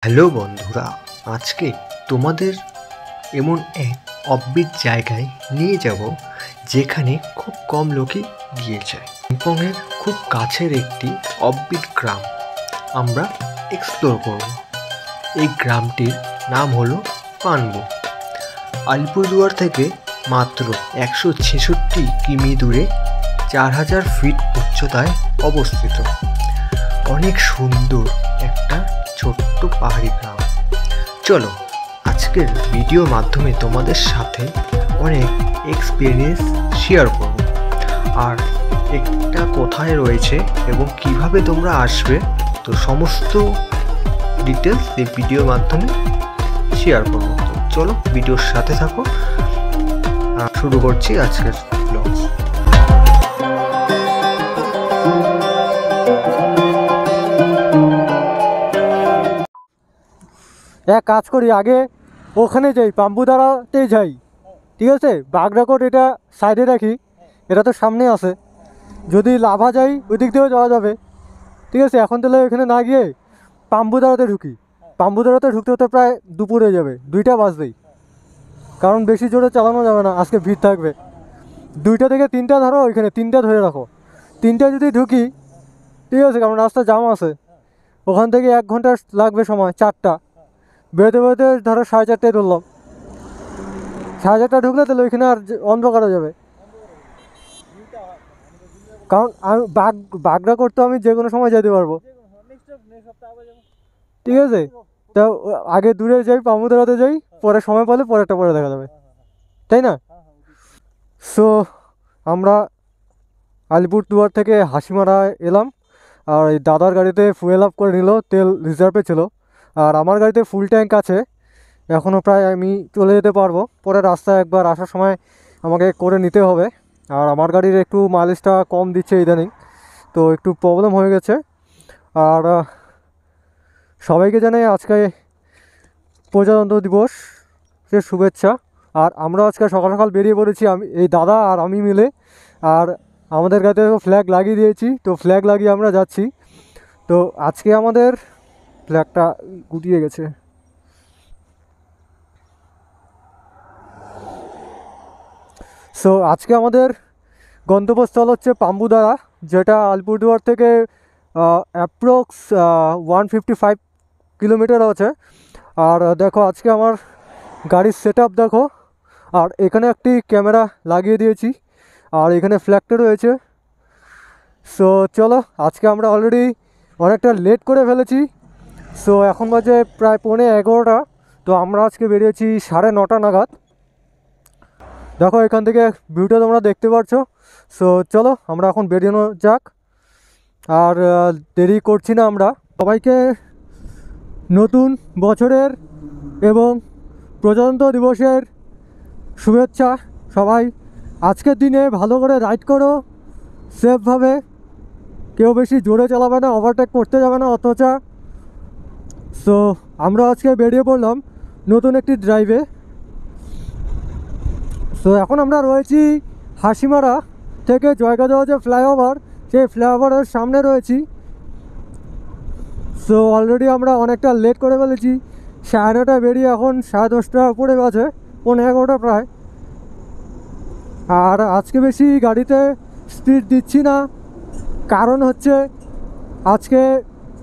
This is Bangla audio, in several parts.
হ্যালো বন্ধুরা, আজকে তোমাদের এমন এক অব্বিট জায়গায় নিয়ে যাব যেখানে খুব কম লোকই গিয়েছে। কালিম্পংয়ের খুব কাছের একটি অব্বিট গ্রাম আমরা এক্সপ্লোর করব। এই গ্রামটির নাম হলো পানবো। আলিপুরদুয়ার থেকে মাত্র 166 কিমি দূরে 4000 ফিট উচ্চতায় অবস্থিত অনেক সুন্দর একটা ছোট্ট পাহাড়ি গ্রাম। চলো আজকের ভিডিওর মাধ্যমে তোমাদের সাথে অনেক এক্সপিরিয়েন্স শেয়ার করব, আর এটা কোথায় রয়েছে এবং কিভাবে তোমরা আসবে, তো সমস্ত ডিটেলস এই ভিডিওর মাধ্যমে শেয়ার করব। তো চলো ভিডিওর সাথে থাকো। শুরু করছি আজকের ব্লগ। এক কাজ করি, আগে ওখানে যাই, পাম্বুদারাতেই যাই, ঠিক আছে? বাগরাকোট এটা সাইডে রাখি, এটা তো সামনে আছে। যদি লাভা যাই ওই দিক দিয়েও যাওয়া যাবে, ঠিক আছে? এখন তাহলে ওখানে না গিয়ে পাম্বুদারাতে ঢুকি। পাম্বুদারাতে ঢুকতে হতে প্রায় দুপুর হয়ে যাবে, 2টা বাজবেই, কারণ বেশি জোরে চালানো যাবে না, আজকে ভিড় থাকবে। 2টা থেকে 3টা ধরো, ওইখানে 3টা ধরে রাখো। 3টা যদি ঢুকি, ঠিক আছে, কারণ রাস্তা জাম আছে, ওখান থেকে 1 ঘন্টা লাগবে সময়। 4টা বেরোতে বেরোতে ধরো 4:30টায় ধরলাম, 4:30টা ঢুকলে তাহলে ওইখানে আর অন্ধকার হয়ে যাবে। কারণ আমি বাগড়া করতে আমি যে কোনো সময় যেতে পারবো, ঠিক আছে? তা আগে দূরে যাই, পামুদারাতে যাই, পরে সময় পেলে পরেরটা পরে দেখা যাবে, তাই না? সো আমরা আলিপুরদুয়ার থেকে হাসিমারা এলাম, আর এই দাদার গাড়িতে ফুয়েল আপ করে নিল, তেল রিজার্ভে ছিল, আর আমার গাড়িতে ফুল ট্যাঙ্ক আছে, এখনও প্রায় আমি চলে যেতে পারবো। পরে রাস্তায় একবার আসার সময় আমাকে করে নিতে হবে। আর আমার গাড়ির একটু মাইলেজটা কম দিচ্ছে ইদানিং, তো একটু প্রবলেম হয়ে গেছে। আর সবাইকে জানাই আজকে প্রজাতন্ত্র দিবসের শুভেচ্ছা। আর আমরা আজকে সকাল সকাল বেরিয়ে পড়েছি, আমি এই দাদা আর আমি মিলে, আর আমাদের গাড়িতে ফ্ল্যাগ লাগিয়ে দিয়েছি, তো ফ্ল্যাগ লাগিয়ে আমরা যাচ্ছি। তো আজকে আমাদের ফ্ল্যাগটা গুটিয়ে গেছে। সো আজকে আমাদের গন্তব্যস্থল হচ্ছে পাম্বুদারা, যেটা আলিপুরদুয়ার থেকে অ্যাপ্রক্স 155 কিলোমিটার আছে। আর দেখো আজকে আমার গাড়ির সেট আপ দেখো, আর এখানে একটি ক্যামেরা লাগিয়ে দিয়েছি, আর এখানে ফ্ল্যাগটা রয়েছে। সো চলো, আজকে আমরা অলরেডি অনেকটা লেট করে ফেলেছি। সো এখন বাজে প্রায় 11:15, তো আমরা আজকে বেরিয়েছি 9:30 নাগাদ। দেখো এখান থেকে ভিউটা তোমরা দেখতে পাচ্ছ। সো চলো আমরা এখন বেরিয়ে যাক, আর দেরি করছি না। আমরা সবাইকে নতুন বছরের এবং প্রজাতন্ত্র দিবসের শুভেচ্ছা। সবাই আজকের দিনে ভালো করে রাইড করো, সেফভাবে, কেউ বেশি জোরে চালাবে না, ওভারটেক করতে যাবে না অথচ। সো আমরা আজকে বেরিয়ে পড়লাম নতুন একটি ড্রাইভে। সো এখন আমরা রয়েছি হাসিমারা থেকে জয়গাজা যে ফ্লাইওভার, সেই ফ্লাইওভারের সামনে রয়েছি। সো অলরেডি আমরা অনেকটা লেট করে ফেলেছি, 9:30টায় বেরিয়ে এখন 10:30 উপরে বাজে, 11:15 প্রায়। আর আজকে বেশি গাড়িতে স্পিড দিচ্ছি না, কারণ হচ্ছে আজকে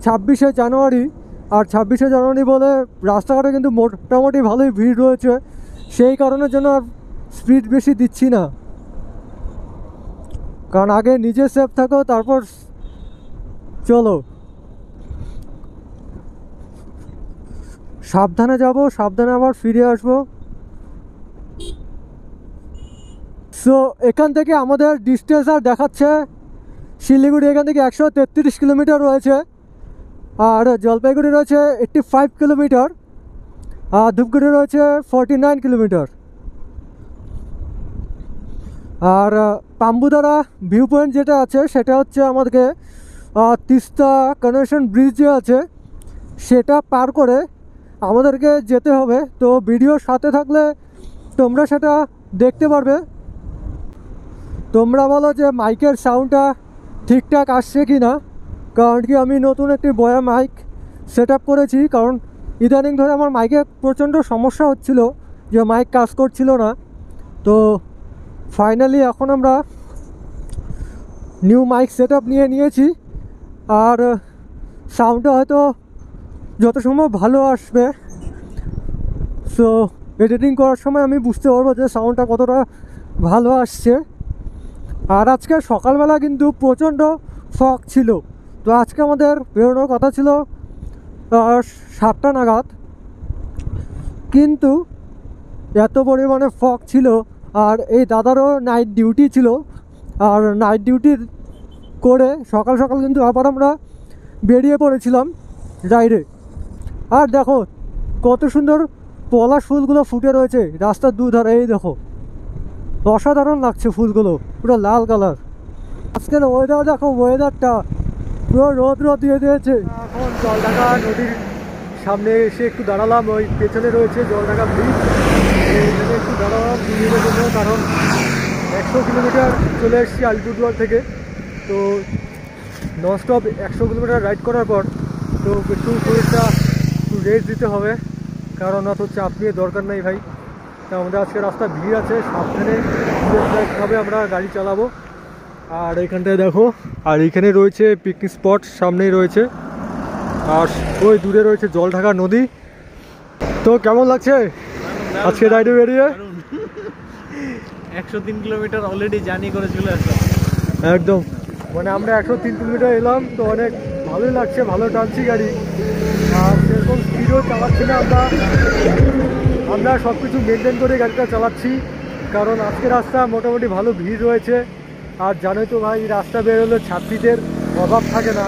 26শে জানুয়ারি, আর 26শে জানুয়ারি বলে রাস্তাঘাটে কিন্তু মোটামুটি ভালোই ভিড় রয়েছে, সেই কারণের জন্য আর স্পিড বেশি দিচ্ছি না। কারণ আগে নিজে সেফ থাকো, তারপর চলো। সাবধানে যাব, সাবধানে আবার ফিরে আসবো। সো এখান থেকে আমাদের ডিস্টেন্স আর দেখাচ্ছে শিলিগুড়ি এখান থেকে 133 কিলোমিটার রয়েছে, আর জলপাইগুড়ি রয়েছে 85 কিলোমিটার, আর ধূপগুড়ি রয়েছে 49 কিলোমিটার। আর পাম্বুদারা ভিউ পয়েন্ট যেটা আছে সেটা হচ্ছে আমাদেরকে তিস্তা কানেকশন ব্রিজ যে আছে সেটা পার করে আমাদেরকে যেতে হবে। তো ভিডিওর সাথে থাকলে তোমরা সেটা দেখতে পারবে। তোমরা বলো যে মাইকের সাউন্ডটা ঠিকঠাক আসছে কি না, কারণ কি আমি নতুন একটি বয়া মাইক সেট আপ করেছি, কারণ ইদানিং ধরে আমার মাইকে প্রচণ্ড সমস্যা হচ্ছিল, যে মাইক কাজ করছিল না। তো ফাইনালি এখন আমরা নিউ মাইক সেট আপ নিয়েছি, আর সাউন্ডটা হয়তো যত সম্ভব ভালো আসবে। সো এডিটিং করার সময় আমি বুঝতে পারবো যে সাউন্ডটা কতটা ভালো আসছে। আর আজকে সকালবেলা কিন্তু প্রচণ্ড ফগ ছিল, তো আজকে আমাদের বেরোনোর কথা ছিল 7টা নাগাদ, কিন্তু এত পরিমাণে ফগ ছিল। আর এই দাদারও নাইট ডিউটি ছিল, আর নাইট ডিউটি করে সকাল সকাল কিন্তু আবার আমরা বেরিয়ে পড়েছিলাম রাইডে। আর দেখো কত সুন্দর পলাশ ফুলগুলো ফুটে রয়েছে রাস্তার দুধারে, এই দেখো অসাধারণ লাগছে ফুলগুলো, পুরো লাল কালার। আজকের ওয়েদার দেখো, ওয়েদারটা পুরো রোদ দিয়ে দিয়েছে। এখন জলঢাকা নদীর সামনে এসে একটু দাঁড়ালাম, ওই পেছনে রয়েছে জলঢাকা ব্রিজ, এখানে একটু দাঁড়ালাম দুদিনের জন্য, কারণ 100 কিলোমিটার চলে এসেছি আলিপুরদুয়ার থেকে। তো ননস্টপ 100 কিলোমিটার রাইড করার পর তো একটু শরীরটা একটু রেস্ট দিতে হবে, কারণ অত চাপ নিয়ে দরকার নেই ভাই। তা আমাদের আজকে রাস্তা ভিড় আছে, সাবধানে ভাবে আমরা গাড়ি চালাবো। আর এখানটায় দেখো, আর এখানে রয়েছে পিকনিক স্পট, সামনেই রয়েছে, আর ওই দূরে রয়েছে জলঢাকা নদী। তো কেমন লাগছে আজকে রাইডে বেরিয়ে? 103 কিলোমিটার অলরেডি জার্নি করে চলে আসলাম। একদম, মানে আমরা 103 কিলোমিটার এলাম, তো অনেক ভালোই লাগছে, ভালো টানছি গাড়ি। আর সেরকম স্পিডও চালাচ্ছি না আমরা সব কিছু মেনটেন করে গাড়িটা চালাচ্ছি, কারণ আজকে রাস্তা মোটামুটি ভালো ভিড় রয়েছে। আর জানোই তো ভাই, রাস্তা বেরোলে ছাত্রীদের অভাব থাকে না,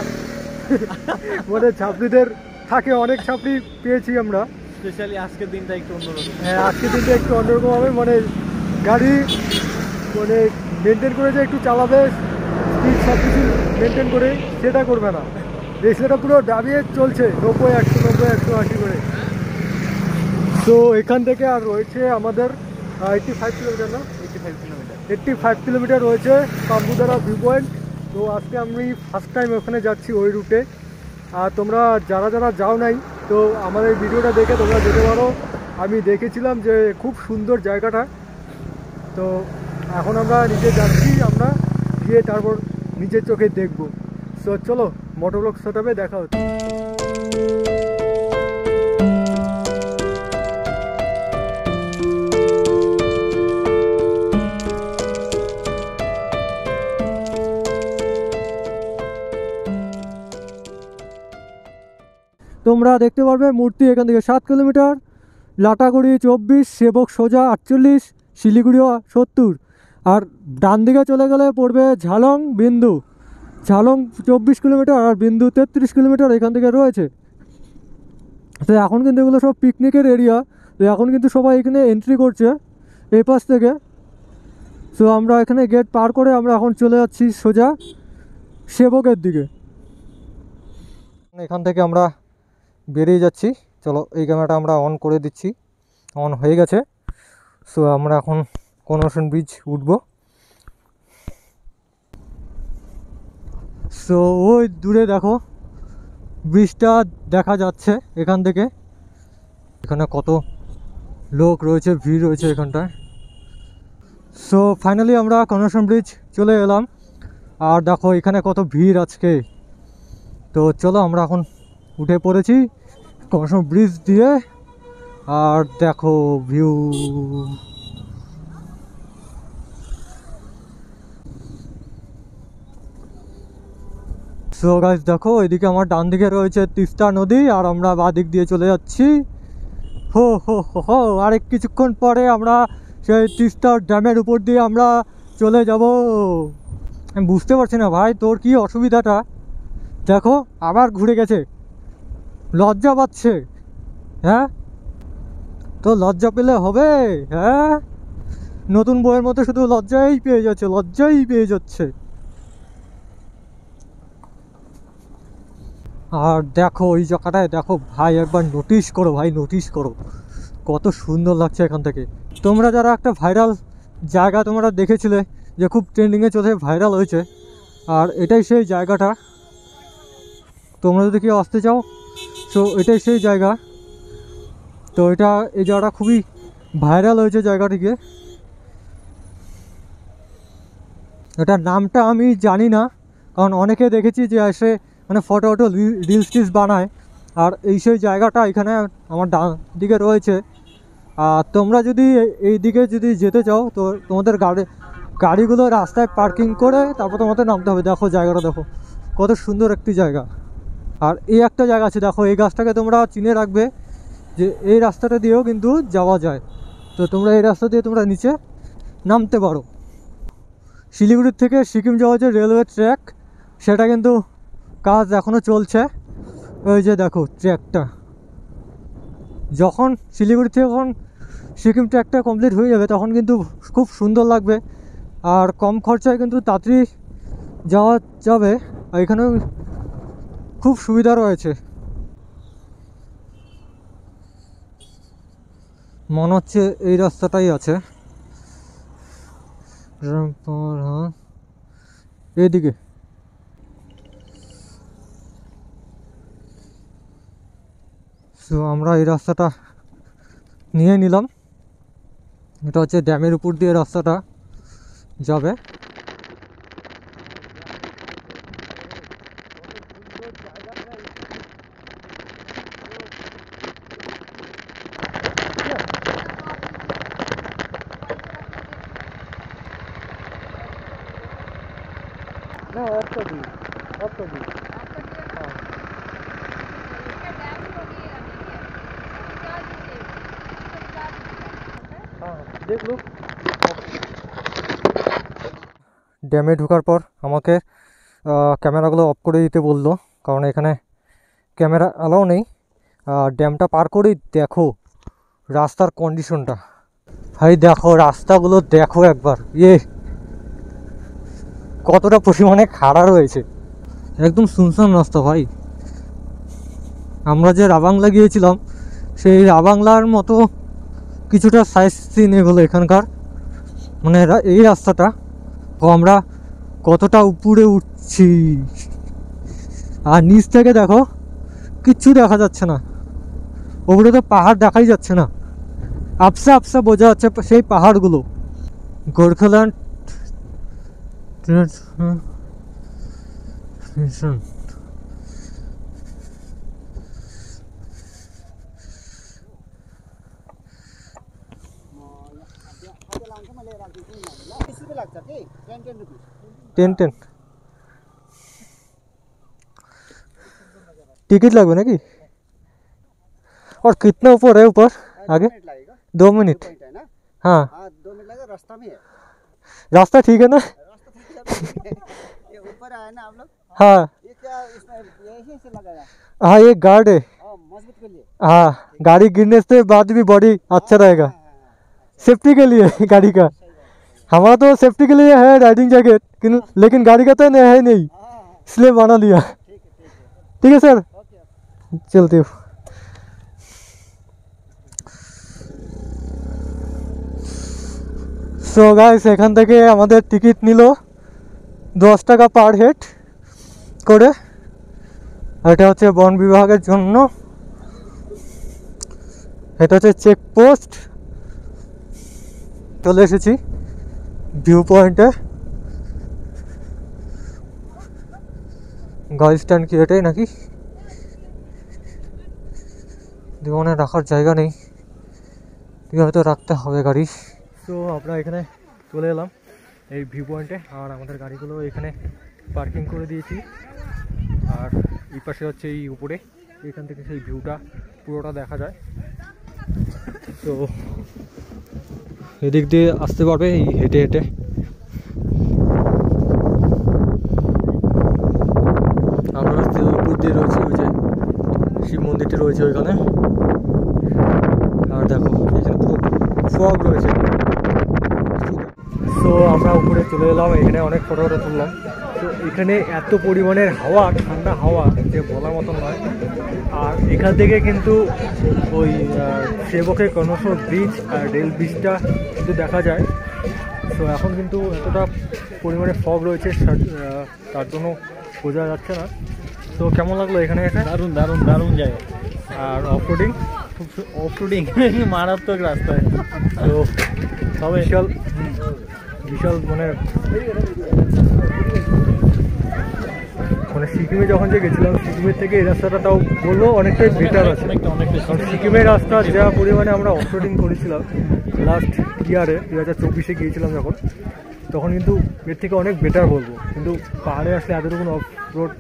মানে ছাত্রীদের থাকে, অনেক ছাত্রী পেয়েছি আমরা। স্পেশালি আজকের দিনটা একটু অন্যরকম। হ্যাঁ, আজকের দিনটা একটু অন্যরকম হবে, মানে গাড়ি মানে মেনটেন করে যে একটু চালাবে, স্পিড সব কিছু মেনটেন করে, সেটা করবে না। সেটা পুরো দাবিয়ে চলছে 90, 100, 90, 180 করে। তো এখান থেকে আর রয়েছে আমাদের 85 কিলোমিটার, না 85 কিলোমিটার রয়েছে পাম্বুদারা ভিউ পয়েন্ট। তো আজকে আমি ফার্স্ট টাইম ওখানে যাচ্ছি ওই রুটে। আর তোমরা যারা যারা যাও নাই, তো আমার এই ভিডিওটা দেখে তোমরা যেতে পারো। আমি দেখেছিলাম যে খুব সুন্দর জায়গাটা। তো এখন আমরা নিজে যাচ্ছি, আমরা গিয়ে তারপর নিজের চোখে দেখবো। সো চলো, মোটরব্লগ সেটআপে দেখা হচ্ছে। তোমরা দেখতে পারবে মূর্তি এখান থেকে 7 কিলোমিটার, লাটাগুড়ি 24, সেবক সোজা 48, শিলিগুড়িও 70। আর ডান দিকে চলে গেলে পড়বে ঝালং বিন্দু, ঝালং 24 কিলোমিটার, আর বিন্দু 33 কিলোমিটার এখান থেকে রয়েছে। তো এখন কিন্তু এগুলো সব পিকনিকের এরিয়া, তো এখন কিন্তু সবাই এখানে এন্ট্রি করছে এই পাশ থেকে। তো আমরা এখানে গেট পার করে আমরা এখন চলে যাচ্ছি সোজা সেবকের দিকে। এখান থেকে আমরা বেরিয়ে যাচ্ছি। চলো, এই ক্যামেরাটা আমরা অন করে দিচ্ছি, অন হয়ে গেছে। সো আমরা এখন কনভার্সন ব্রিজ উঠবো। সো ওই দূরে দেখো ব্রিজটা দেখা যাচ্ছে এখান থেকে, এখানে কত লোক রয়েছে, ভিড় রয়েছে এখানটায়। সো ফাইনালি আমরা কনভার্সন ব্রিজ চলে এলাম, আর দেখো এখানে কত ভিড় আজকে। তো চলো, আমরা এখন উঠে পড়েছি কনভার্সন ব্রিজ দিয়ে, আর দেখো ভিউ। সো গাইস দেখো, এদিকে আমার ডান দিকে রয়েছে তিস্তা নদী, আর আমরা বাঁ দিক দিয়ে চলে যাচ্ছি। হো হো হো হো, আরেক কিছুক্ষণ পরে আমরা সেই তিস্তা ড্যামের উপর দিয়ে আমরা চলে যাব। আমি বুঝতে পারছি না ভাই, তোর কি অসুবিধাটা? দেখো আবার ঘুরে গেছে, লজ্জা পাচ্ছে। হ্যাঁ, তো লজ্জা পেলে হবে? হ্যাঁ, নতুন বইয়ের মতো শুধু লজ্জাই পেয়ে যাচ্ছে, লজ্জাই পেয়ে যাচ্ছে। আর দেখো ওই জায়গাটায় দেখো ভাই, একবার নোটিশ করো ভাই, নোটিশ করো কত সুন্দর লাগছে এখান থেকে। তোমরা যারা একটা ভাইরাল জায়গা তোমরা দেখেছিলে, যে খুব ট্রেন্ডিংয়ে চলে, ভাইরাল হয়েছে, আর এটাই সেই জায়গাটা। তোমরা যদি কেউ আসতে চাও, সো এটাই সেই জায়গা। তো এটা এই জায়গাটা খুবই ভাইরাল হয়েছে জায়গাটিকে। এটার নামটা আমি জানি না, কারণ অনেকে দেখেছি যে এসে মানে ফটো রিলস টিলস বানায়। আর এই সেই জায়গাটা এখানে আমার ডান দিকে রয়েছে। আর তোমরা যদি এই দিকে যদি যেতে চাও তো তোমাদের গাড়িগুলো রাস্তায় পার্কিং করে তারপর তোমাদের নামতে হবে। দেখো জায়গাটা দেখো কত সুন্দর একটি জায়গা। আর এই একটা জায়গা আছে দেখো, এই গাছটাকে তোমরা চিনে রাখবে যে এই রাস্তাটা দিয়েও কিন্তু যাওয়া যায়। তো তোমরা এই রাস্তা দিয়ে তোমরা নিচে নামতে পারো। শিলিগুড়ির থেকে সিকিম যাওয়া যে রেলওয়ে ট্র্যাক, সেটা কিন্তু কাজ এখনও চলছে। ওই যে দেখো ট্র্যাকটা, যখন শিলিগুড়ি থেকে যখন সিকিম ট্র্যাকটা কমপ্লিট হয়ে যাবে তখন কিন্তু খুব সুন্দর লাগবে আর কম খরচায় কিন্তু তাড়াতাড়ি যাওয়া যাবে। আর এখানেও খুব সুবিধা রয়েছে। মনে হচ্ছে এই রাস্তাটাই আছে, হ্যাঁ এইদিকে। তো আমরা এই রাস্তাটা নিয়ে নিলাম। এটা হচ্ছে ড্যামের উপর দিয়ে রাস্তাটা যাবে। ড্যামে ঢোকার পর আমাকে ক্যামেরাগুলো অফ করে দিতে বললো, কারণ এখানে ক্যামেরা অ্যালাউ নেই। ড্যামটা পার করেই দেখো রাস্তার কন্ডিশনটা। ভাই দেখো রাস্তাগুলো দেখো একবার, কতটা পরিমাণে খাড়া রয়েছে। একদম শুনশান রাস্তা ভাই। আমরা যে রাবাংলা গিয়েছিলাম সেই রাবাংলার মতো কিছুটা সাইজ সিন এগুলো এখানকার, মানে এই রাস্তাটা। তো আমরা কতটা উপরে উঠছি আর নিচ থেকে দেখো কিচ্ছু দেখা যাচ্ছে না। ওগুলো তো পাহাড় দেখাই যাচ্ছে না, আপসা আপসা বোঝা যাচ্ছে সেই পাহাড়গুলো। গোর্খাল্যান্ড टेन टिकट लगभग ना कि और कितना ऊपर है ऊपर आगे 2 मिनट हाँ 2 मिनट लगेगा रास्ता में है रास्ता ठीक है ना ये ऊपर आया ना आप लोग हाँ ये क्या इसमें यही से लगाया हाँ ये गार्ड है मजबूत के लिए हाँ गाड़ी गिरने से बाद भी बॉडी अच्छा रहेगा सेफ्टी के लिए गाड़ी का हमारा तो सेफ्टी के लिए है राइडिंग जैकेट लेकिन गाड़ी का तो है नहीं इसलिए बना लिया ठीक है सर चलते हो सो गाइस এখান থেকে আমাদের টিকিট নিল 10 টাকা পার হেড করে। এটা হচ্ছে বন বিভাগের জন্য, এটা হচ্ছে চেকপোস্ট। চলে এসেছি ভিউ পয়েন্টে। গাড়ি স্ট্যান্ড কি এটাই নাকি? জীবনে রাখার জায়গা নেই, হয়তো রাখতে হবে গাড়ি। তো আমরা এখানে চলে এলাম এই ভিউ পয়েন্টে, আর আমাদের গাড়িগুলো এখানে পার্কিং করে দিয়েছি। আর এই পাশে হচ্ছে এই উপরে, এখান থেকে সেই ভিউটা পুরোটা দেখা যায়। তো এদিক দিয়ে আসতে পারবে এই হেঁটে হেঁটে। আমরা রাস্তার উপর দিয়ে রয়েছে ওই যে শিব মন্দিরটি রয়েছে ওইখানে। আর দেখো এখানে পুরো ফগ রয়েছে। তো আমরা উপরে চলে এলাম, এখানে অনেক ফটো তুললাম। তো এখানে এত পরিমাণের হাওয়া, ঠান্ডা হাওয়া যে বলার মতন নয়। আর এখান থেকে কিন্তু ওই সেবকের কর্ণসর ব্রিজ আর রেল ব্রিজটা কিন্তু দেখা যায়। তো এখন কিন্তু এতটা পরিমাণে ফগ রয়েছে তার জন্য বোঝা যাচ্ছে না। তো কেমন লাগলো এখানে এসে? দারুণ দারুণ দারুণ জায়গা। আর অফরোডিং অফরোডিং মারাত্মক রাস্তায়। তো তবে বিশাল বিশাল মানে সিকিমে যখন যে গেছিলাম, সিকিমের থেকে এই রাস্তাটা তাও বলবো অনেকটাই বেটার আছে। অনেকটা কারণ সিকিমের রাস্তা যা পরিমাণে আমরা অফরোডিং করেছিলাম লাস্ট ইয়ারে 2024-এ গিয়েছিলাম যখন, তখন কিন্তু এর থেকে অনেক বেটার বলবো। কিন্তু পাহাড়ে আসলে এতটুকু অফ রোড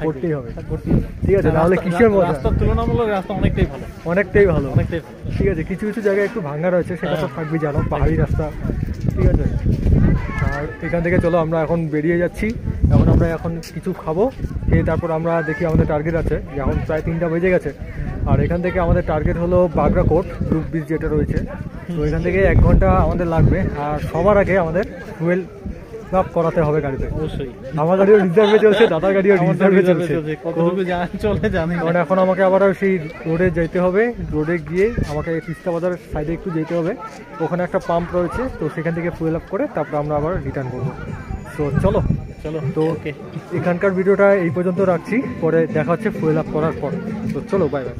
করতেই হবে, ঠিক আছে? নাহলে কিসের মজা? রাস্তার তুলনামূলক রাস্তা অনেকটাই ভালো, অনেকটাই ভালো, অনেকটাই ভালো। ঠিক আছে। কিছু কিছু জায়গায় একটু ভাঙা রয়েছে, সেটা তো থাকবে, জানো, পাহাড়ি রাস্তা, ঠিক আছে। আর এখান থেকে চলো আমরা এখন বেরিয়ে যাচ্ছি। আমরা এখন কিছু খাবো, খেয়ে তারপর আমরা দেখি আমাদের টার্গেট আছে, এখন প্রায় 3টা বেজে গেছে। আর এখান থেকে আমাদের টার্গেট হলো বাগরাকোট গ্রুপ বিচ যেটা রয়েছে। তো এখান থেকে 1 ঘন্টা আমাদের লাগবে। আর সবার আগে আমাদের ফুয়েল আপ করাতে হবে গাড়িতে। অবশ্যই আমার গাড়িও রিজার্ভে চলছে, দাদার গাড়িও রিজার্ভে চলছে। কতটুকু চলে জানি না। কারণ এখন আমাকে আবার সেই রোডে যেতে হবে, রোডে গিয়ে আমাকে তিস্তা বাজারের সাইডে একটু যেতে হবে, ওখানে একটা পাম্প রয়েছে, তো সেখান থেকে ফুয়েল আপ করে তারপর আমরা আবার রিটার্ন করবো। তো চলো তো এখানকার ভিডিওটা এই পর্যন্ত রাখছি, পরে দেখা হচ্ছে ফুয়েল আপ করার পর। তো চলো, বাই বাই।